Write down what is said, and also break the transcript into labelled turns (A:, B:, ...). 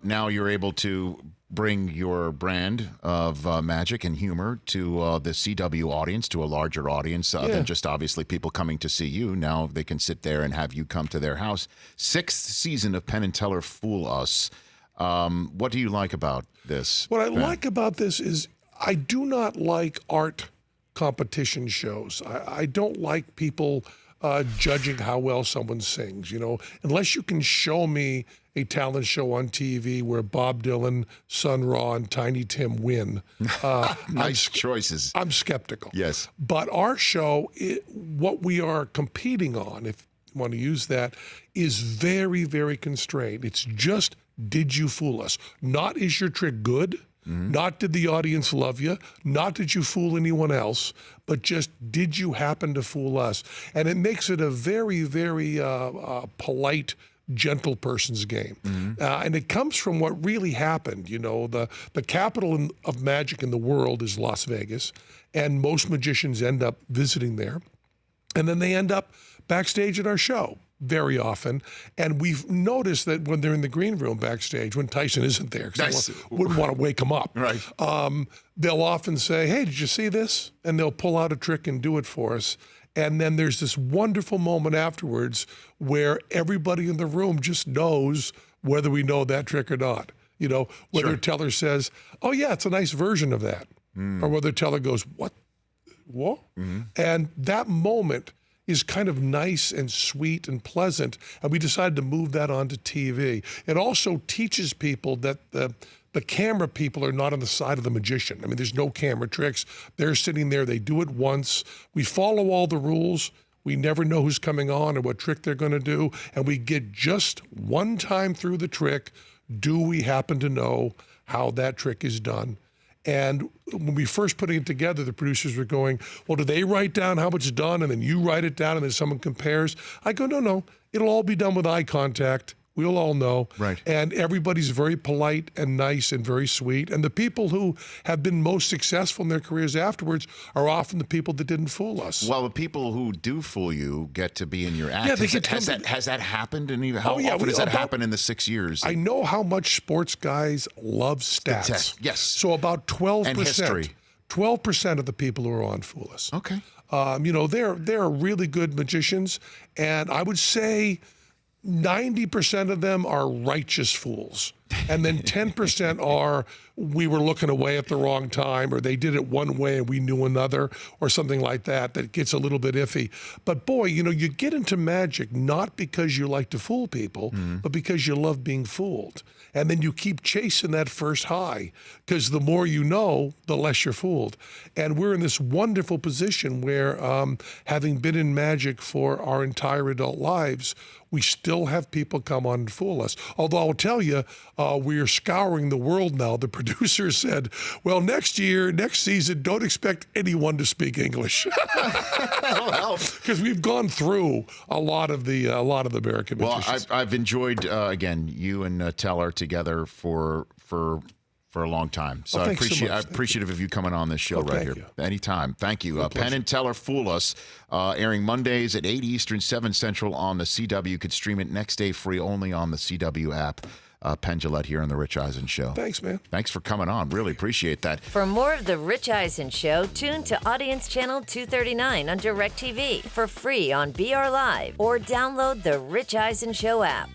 A: now you're able to bring your brand of magic and humor to the CW audience, to a larger audience than just obviously people coming to see you. Now they can sit there and have you come to their house. 6th season of Penn and Teller Fool Us. What do you like about this?
B: What I
A: Ben?
B: like about this is I do not like art competition shows. I don't like people judging how well someone sings. Unless you can show me a talent show on TV where Bob Dylan, Sun Ra, and Tiny Tim win.
A: Nice choices.
B: I'm skeptical.
A: Yes.
B: But our show, what we are competing on, if you want to use that, is very, very constrained. It's just, did you fool us? Not, is your trick good? Not, did the audience love you? Not, did you fool anyone else? But just, did you happen to fool us? And it makes it a very, very polite, gentle person's game. And it comes from what really happened. The capital of magic in the world is Las Vegas, and most magicians end up visiting there. And then they end up backstage at our show very often. And we've noticed that when they're in the green room backstage, when Tyson isn't there, because I wouldn't want to wake him up,
A: right?
B: They'll often say, hey, did you see this? And they'll pull out a trick and do it for us. And then there's this wonderful moment afterwards where everybody in the room just knows whether we know that trick or not. Whether Teller says, oh, yeah, it's a nice version of that. Or whether Teller goes, what? And that moment is kind of nice and sweet and pleasant. And we decided to move that onto TV. It also teaches people that the camera people are not on the side of the magician. I mean, there's no camera tricks. They're sitting there. They do it once. We follow all the rules. We never know who's coming on or what trick they're going to do. And we get just one time through the trick. Do we happen to know how that trick is done? And when we first putting it together, the producers were going, well, do they write down how it's done and then you write it down and then someone compares? I go, no. It'll all be done with eye contact. We'll all know.
A: Right.
B: And everybody's very polite and nice and very sweet. And the people who have been most successful in their careers afterwards are often the people that didn't fool us.
A: Well, the people who do fool you get to be in your act.
B: Yeah, they
A: has that happened? And how often does that happen in the 6 years?
B: I know how much sports guys love stats.
A: Yes.
B: So about 12%.
A: And history.
B: 12% of the people who are on fool us.
A: Okay.
B: They're really good magicians. And I would say 90% of them are righteous fools. And then 10% are, we were looking away at the wrong time, or they did it one way and we knew another, or something like that gets a little bit iffy. But boy, you get into magic not because you like to fool people, but because you love being fooled. And then you keep chasing that first high, because the more you know, the less you're fooled. And we're in this wonderful position where, having been in magic for our entire adult lives, we still have people come on and fool us. Although I'll tell you, we are scouring the world now. The producer said, well, next season, don't expect anyone to speak English. Because we've gone through a lot of the American magicians.
A: Well, I've enjoyed, again, you and Teller together for a long time. So I'm appreciative of you coming on this show right here.
B: You.
A: Anytime. Thank you. Penn and Teller Fool Us, airing Mondays at 8 Eastern, 7 Central on the CW. You could stream it next day free only on the CW app. Penn, Jillette here on The Rich Eisen Show.
B: Thanks, man.
A: Thanks for coming on. Really appreciate that.
C: For more of The Rich Eisen Show, tune to Audience Channel 239 on DirecTV for free on BR Live or download The Rich Eisen Show app.